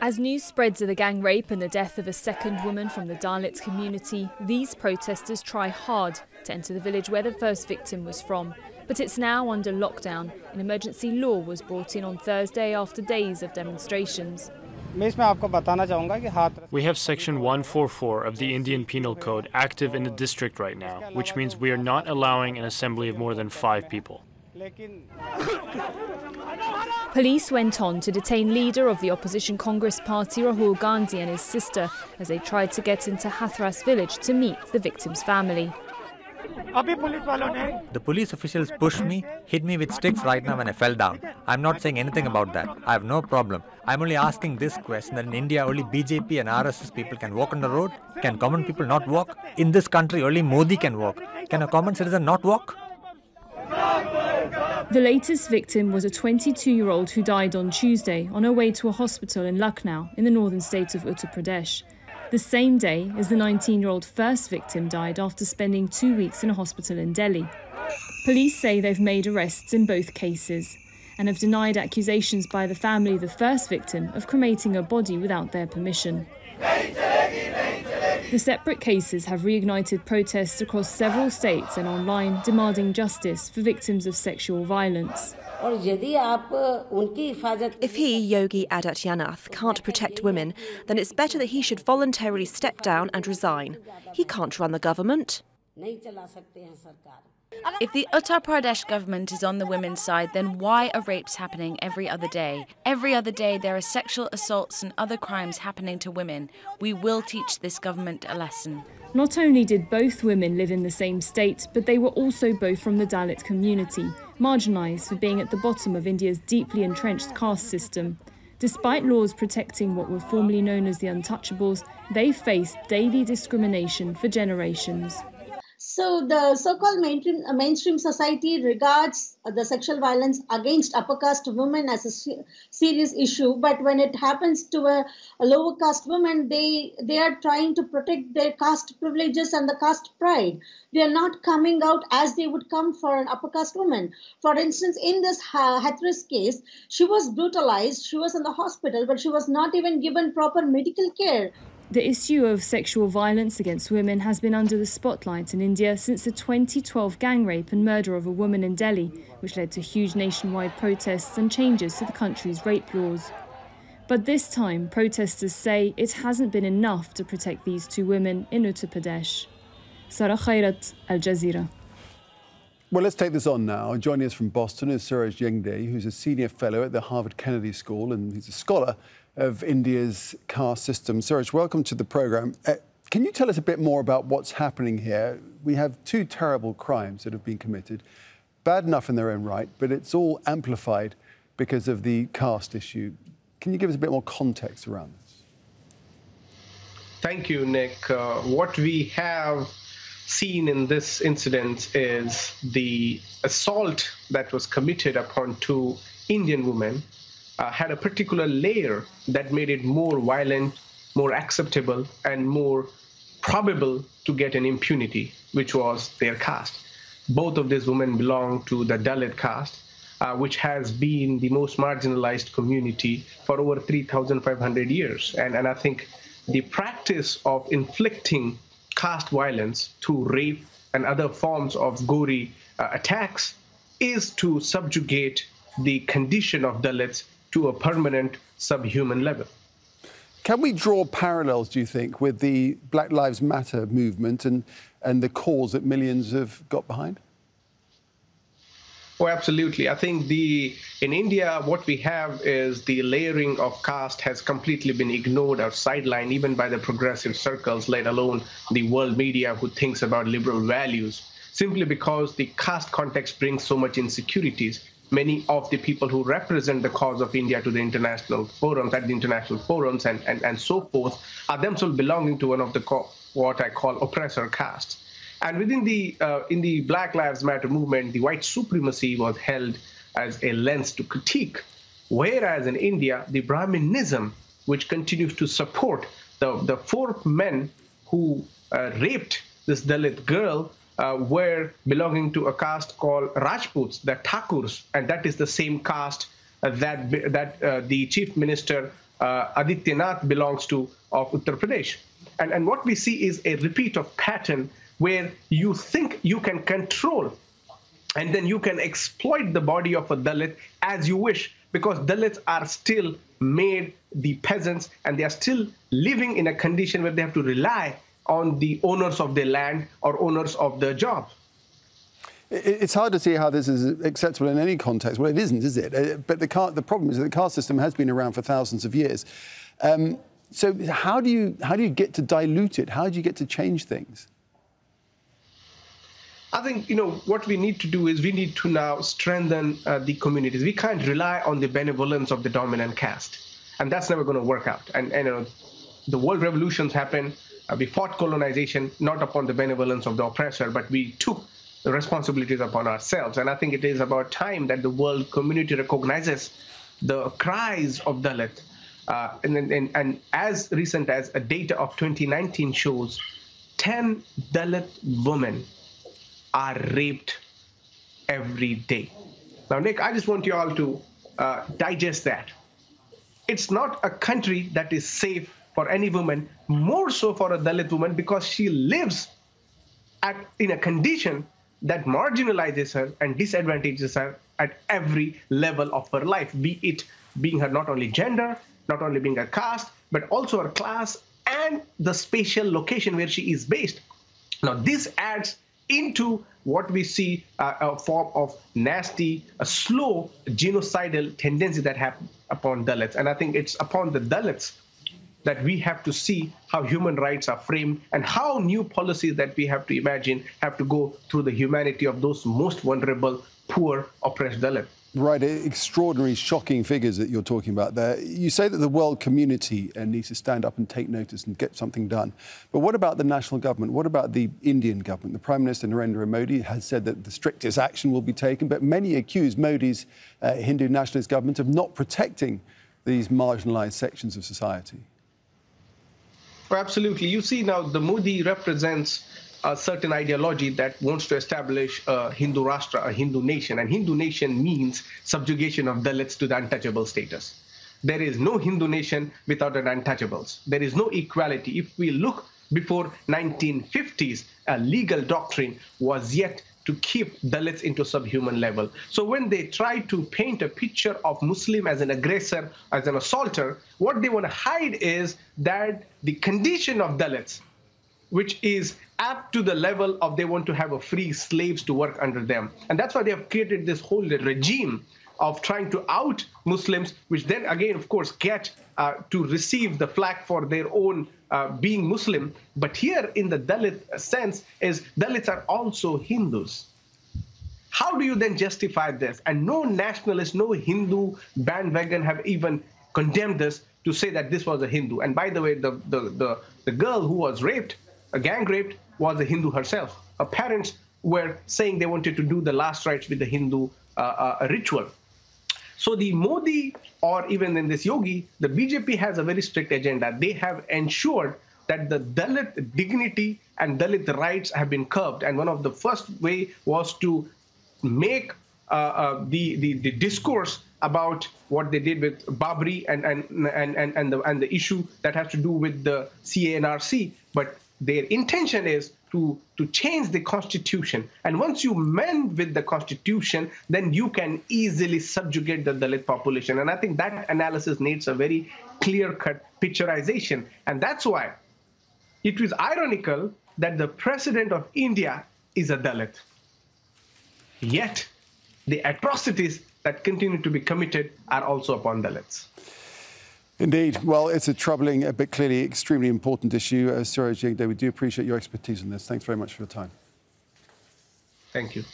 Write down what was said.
As news spreads of the gang rape and the death of a second woman from the Dalit community, these protesters try hard to enter the village where the first victim was from. But it's now under lockdown. An emergency law was brought in on Thursday after days of demonstrations. We have Section 144 of the Indian Penal Code active in the district right now, which means we are not allowing an assembly of more than 5 people. Police went on to detain leader of the opposition Congress party Rahul Gandhi and his sister as they tried to get into HATHRAS village to meet the victim's family. The police officials pushed me, hit me with sticks right now when I fell down. I'm not saying anything about that. I have no problem. I'm only asking this question that in India only BJP and RSS people can walk on the road. Can common people not walk? In this country only Modi can walk. Can a common citizen not walk? The latest victim was a 22-year-old who died on Tuesday on her way to a hospital in Lucknow in the northern state of Uttar Pradesh. The same day as the 19-year-old first victim died after spending 2 weeks in a hospital in Delhi. Police say they've made arrests in both cases and have denied accusations by the family of the first victim of cremating her body without their permission. The separate cases have reignited protests across several states and online demanding justice for victims of sexual violence. If he, Yogi Adityanath, can't protect women, then it's better that he should voluntarily step down and resign. He can't run the government. If the Uttar Pradesh government is on the women's side, then why are rapes happening every other day? Every other day there are sexual assaults and other crimes happening to women. We will teach this government a lesson. Not only did both women live in the same state, but they were also both from the Dalit community, marginalised for being at the bottom of India's deeply entrenched caste system. Despite laws protecting what were formerly known as the untouchables, they faced daily discrimination for generations. So the so-called mainstream society regards the sexual violence against upper caste women as a serious issue, but when it happens to a lower caste woman, they are trying to protect their caste privileges and the caste pride. They are not coming out as they would come for an upper caste woman. For instance, in this HATHRAS case, she was brutalized, she was in the hospital, but she was not even given proper medical care. The issue of sexual violence against women has been under the spotlight in India since the 2012 gang rape and murder of a woman in Delhi, which led to huge nationwide protests and changes to the country's rape laws. But this time, protesters say it hasn't been enough to protect these 2 women in Uttar Pradesh. Sara, Khairat, Jazeera. Well, let's take this on now. Joining us from Boston is SURAJ YENGDE, who's a senior fellow at the Harvard Kennedy School, and he's a scholar of India's caste system. Suraj, welcome to the programme. Can you tell us a bit more about what's happening here? We have 2 terrible crimes that have been committed, bad enough in their own right, but it's all amplified because of the caste issue. Can you give us a bit more context around this? Thank you, Nick. What we have seen in this incident is the assault that was committed upon 2 Indian women had a particular layer that made it more violent, more acceptable, and more probable to get an impunity, which was their caste. Both of these women belong to the Dalit caste, which has been the most marginalized community for over 3,500 years. And I think the practice of inflicting caste violence through rape and other forms of gory attacks is to subjugate the condition of Dalits to a permanent subhuman level. Can we draw parallels, do you think, with the Black Lives Matter movement and the cause that millions have got behind? Oh, absolutely. I think in India, what we have is the layering of caste has completely been ignored or sidelined, even by the progressive circles, let alone the world media who thinks about liberal values, simply because the caste context brings so much insecurities. Many of the people who represent the cause of India to the international forums, and so forth, are themselves belonging to one of the what I call oppressor castes. And within in the Black Lives Matter movement, the white supremacy was held as a lens to critique, whereas in India, the Brahminism, which continues to support the 4 men who raped this Dalit girl, were belonging to a caste called Rajputs, the Thakurs, and that is the same caste that the Chief Minister Adityanath belongs to of Uttar Pradesh. And what we see is a repeat of pattern where you think you can control and then you can exploit the body of a Dalit as you wish, because Dalits are still made the peasants and they are still living in a condition where they have to rely on the owners of their land or owners of the job. It's hard to see how this is acceptable in any context. Well, it isn't, is it? But the problem is that the caste system has been around for thousands of years. So how do you get to dilute it? How do you get to change things? I think, what we need to do is we need to now strengthen the communities. We can't rely on the benevolence of the dominant caste, and that's never going to work out. And the world revolutions happened. We fought colonization, not upon the benevolence of the oppressor, but we took the responsibilities upon ourselves. And I think it is about time that the world community recognizes the cries of Dalit. And as recent as a data of 2019 shows, 10 Dalit women are raped every day. Now, Nick, I just want you all to digest that. It's not a country that is safe for any woman, more so for a Dalit woman, because she lives in a condition that marginalizes her and disadvantages her at every level of her life, be it being her not only gender, not only being a caste, but also her class and the spatial location where she is based. Now, this adds into what we see a form of nasty, a slow genocidal tendency that happens upon Dalits. And I think it's upon the Dalits that we have to see how human rights are framed and how new policies that we have to imagine have to go through the humanity of those most vulnerable, poor, oppressed Dalits. Right, extraordinary, shocking figures that you're talking about there. You say that the world community needs to stand up and take notice and get something done. But what about the national government? What about the Indian government? The Prime Minister Narendra Modi has said that the strictest action will be taken, but many accuse Modi's Hindu nationalist government of not protecting these marginalised sections of society. Oh, absolutely. You see now the Modi represents a certain ideology that wants to establish a Hindu Rashtra, a Hindu nation. And Hindu nation means subjugation of Dalits to the untouchable status. There is no Hindu nation without the untouchables. There is no equality. If we look before 1950s, a legal doctrine was yet to keep Dalits into subhuman level. So when they try to paint a picture of Muslim as an aggressor, as an assaulter, what they want to hide is that the condition of Dalits, which is apt to the level of they want to have a free slaves to work under them. And that's why they have created this whole regime of trying to out Muslims, which then again, of course, get to receive the flack for their own being Muslim. But here in the Dalit sense is Dalits are also Hindus. How do you then justify this? And no nationalist, no Hindu bandwagon have even condemned this to say that this was a Hindu. And by the way, the girl who was raped, gang raped, was a Hindu herself. Her parents were saying they wanted to do the last rites with the Hindu ritual. So the Modi, or even in this Yogi, the BJP has a very strict agenda. They have ensured that the Dalit dignity and Dalit rights have been curbed. And one of the first way was to make the discourse about what they did with Babri and the issue that has to do with the CANRC. But their intention is to change the constitution. And once you mend with the constitution, then you can easily subjugate the Dalit population. And I think that analysis needs a very clear-cut picturization. And that's why it was ironical that the president of India is a Dalit. Yet the atrocities that continue to be committed are also upon Dalits. Indeed. Well, it's a troubling but clearly extremely important issue. Suraj Yengde, we do appreciate your expertise on this. Thanks very much for your time. Thank you.